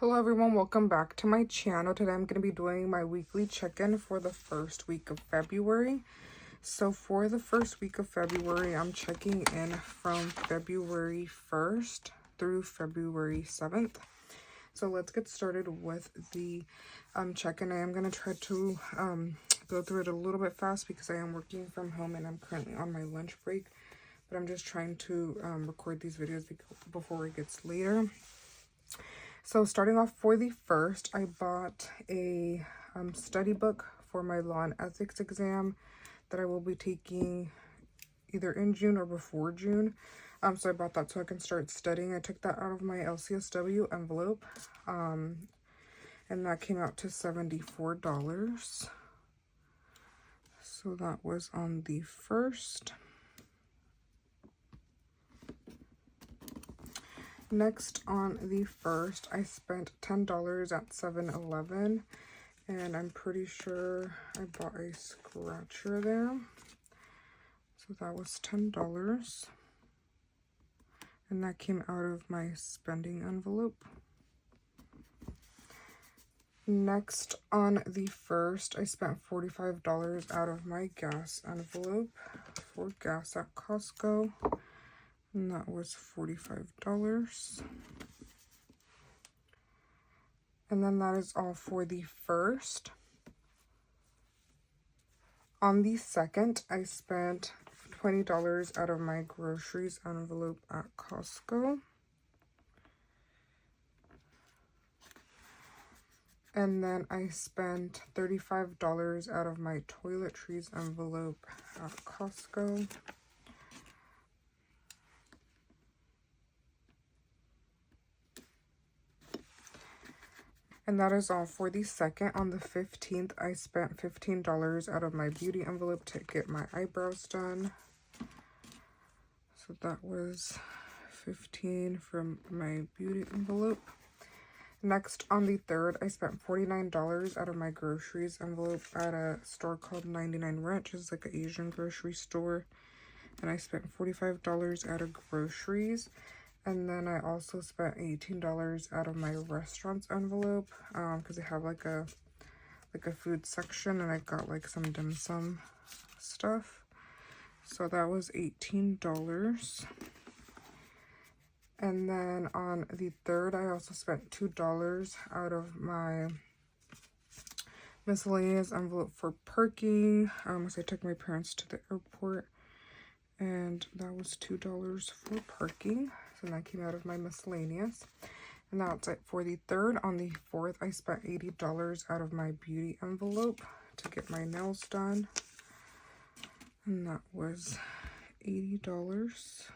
Hello everyone, welcome back to my channel. Today I'm going to be doing my weekly check-in for the first week of February. So for the first week of February, I'm checking in from February 1st through February 7th. So let's get started with the check-in. I am going to try to go through it a little bit fast because I am working from home and I'm currently on my lunch break. But I'm just trying to record these videos before it gets later. So starting off for the first, I bought a study book for my law and ethics exam that I will be taking either in June or before June. So I bought that so I can start studying. I took that out of my LCSW envelope, and that came out to $74. So that was on the first. Next, on the first, I spent $10 at 7-Eleven, and I'm pretty sure I bought a scratcher there. So that was $10, and that came out of my spending envelope. Next, on the first, I spent $45 out of my gas envelope for gas at Costco. And that was $45. And then that is all for the first. On the second, I spent $20 out of my groceries envelope at Costco. And then I spent $35 out of my toiletries envelope at Costco. And that is all for the second. On the 15th, I spent $15 out of my beauty envelope to get my eyebrows done. So that was $15 from my beauty envelope. Next, on the 3rd, I spent $49 out of my groceries envelope at a store called 99 Ranch. It's like an Asian grocery store. And I spent $45 out of groceries. And then I also spent $18 out of my restaurants envelope because they have like a food section, and I got like some dim sum stuff. So that was $18. And then on the 3rd, I also spent $2 out of my miscellaneous envelope for parking. So I took my parents to the airport, and that was $2 for parking. So that came out of my miscellaneous. And that's it for the 3rd. On the 4th, I spent $80 out of my beauty envelope to get my nails done. And that was $80.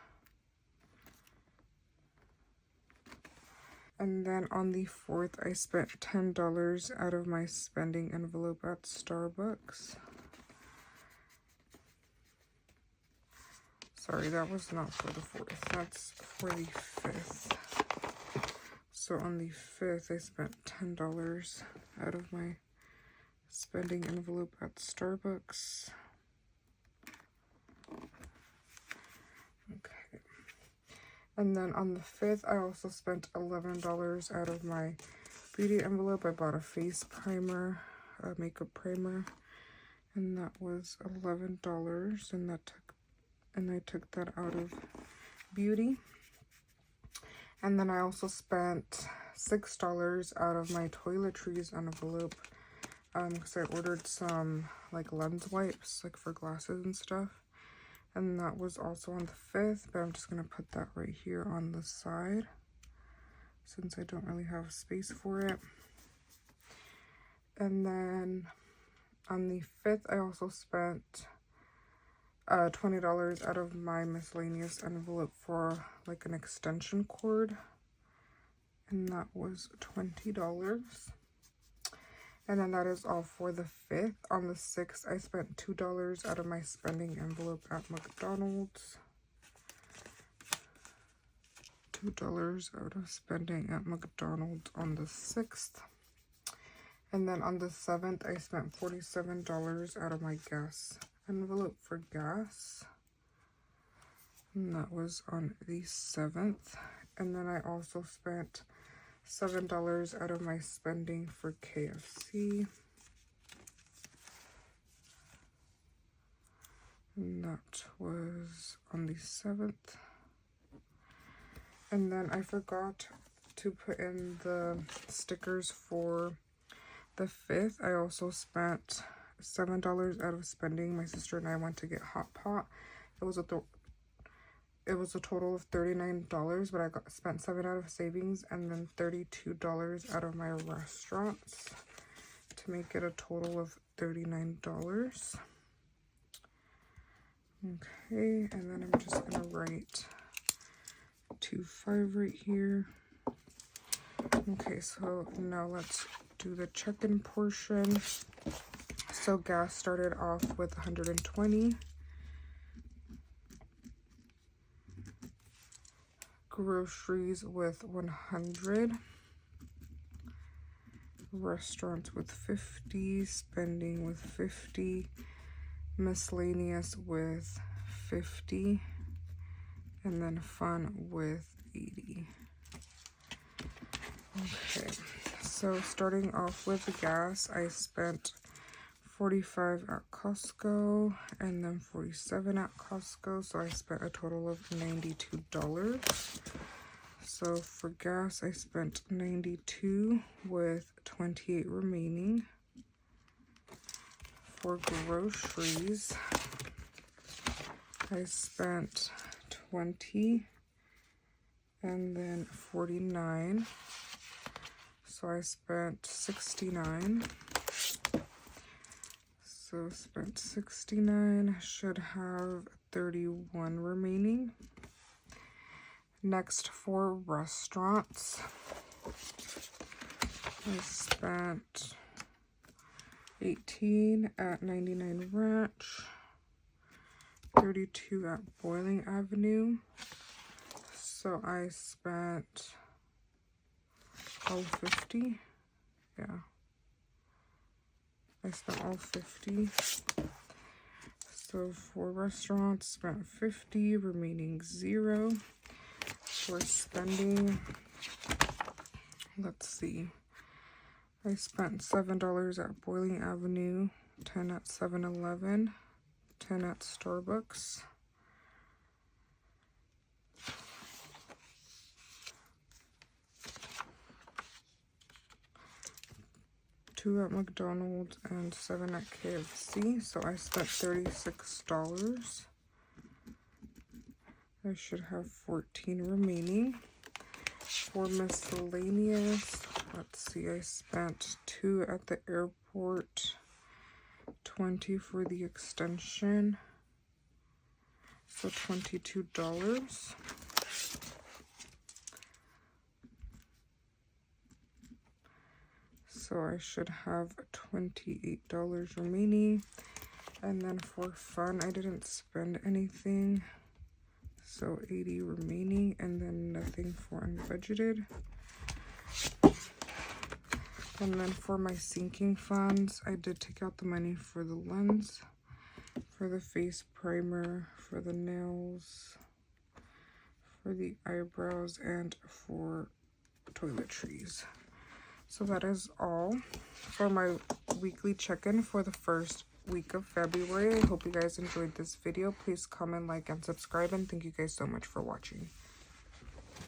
And then on the 4th, I spent $10 out of my spending envelope at Starbucks. Sorry, that was not for the 4th. That's for the 5th. So on the 5th, I spent $10 out of my spending envelope at Starbucks. Okay. And then on the 5th, I also spent $11 out of my beauty envelope. I bought a face primer, a makeup primer, and that was $11, and I took that out of beauty. And then I also spent $6 out of my toiletries envelope because I ordered some like lens wipes like for glasses and stuff. And that was also on the 5th, but I'm just going to put that right here on the side since I don't really have space for it. And then on the 5th, I also spent $20 out of my miscellaneous envelope for like an extension cord, and that was $20. And then that is all for the 5th. On the 6th, I spent $2 out of my spending envelope at McDonald's. $2 out of spending at McDonald's on the 6th. And then on the 7th, I spent $47 out of my gas envelope for gas, and that was on the 7th. And then I also spent $7 out of my spending for KFC. And that was on the 7th. And then I forgot to put in the stickers for the 5th. I also spent $7 out of spending. My sister and I went to get hot pot. It was a total of $39, but I spent $7 out of savings and then $32 out of my restaurants to make it a total of $39. Okay, and then I'm just gonna write 2.5 right here. Okay, so now let's do the check-in portion. So gas started off with 120. Groceries with 100. Restaurants with 50. Spending with 50. Miscellaneous with 50. And then fun with 80. Okay, so starting off with the gas, I spent 45 at Costco and then 47 at Costco, so I spent a total of $92. So for gas, I spent 92 with 28 remaining. For groceries, I spent 20 and then 49. So I spent 69. So spent 69, should have 31 remaining. Next, for restaurants, I spent 18 at 99 Ranch, 32 at Boiling Avenue. So I spent all 50. Yeah. I spent all 50. So for restaurants, spent 50, remaining 0. For spending, let's see. I spent $7 at Boiling Avenue, 10 at 7-Eleven, 10 at Starbucks. $2 at McDonald's and 7 at KFC. So I spent $36. I should have 14 remaining. For miscellaneous, let's see, I spent 2 at the airport, 20 for the extension, so $22. So I should have $28 remaining. And then for fun, I didn't spend anything. So 80 remaining, and then nothing for unbudgeted. And then for my sinking funds, I did take out the money for the lens, for the face primer, for the nails, for the eyebrows, and for toiletries. So that is all for my weekly check-in for the first week of February. I hope you guys enjoyed this video. Please comment, like, and subscribe, and thank you guys so much for watching.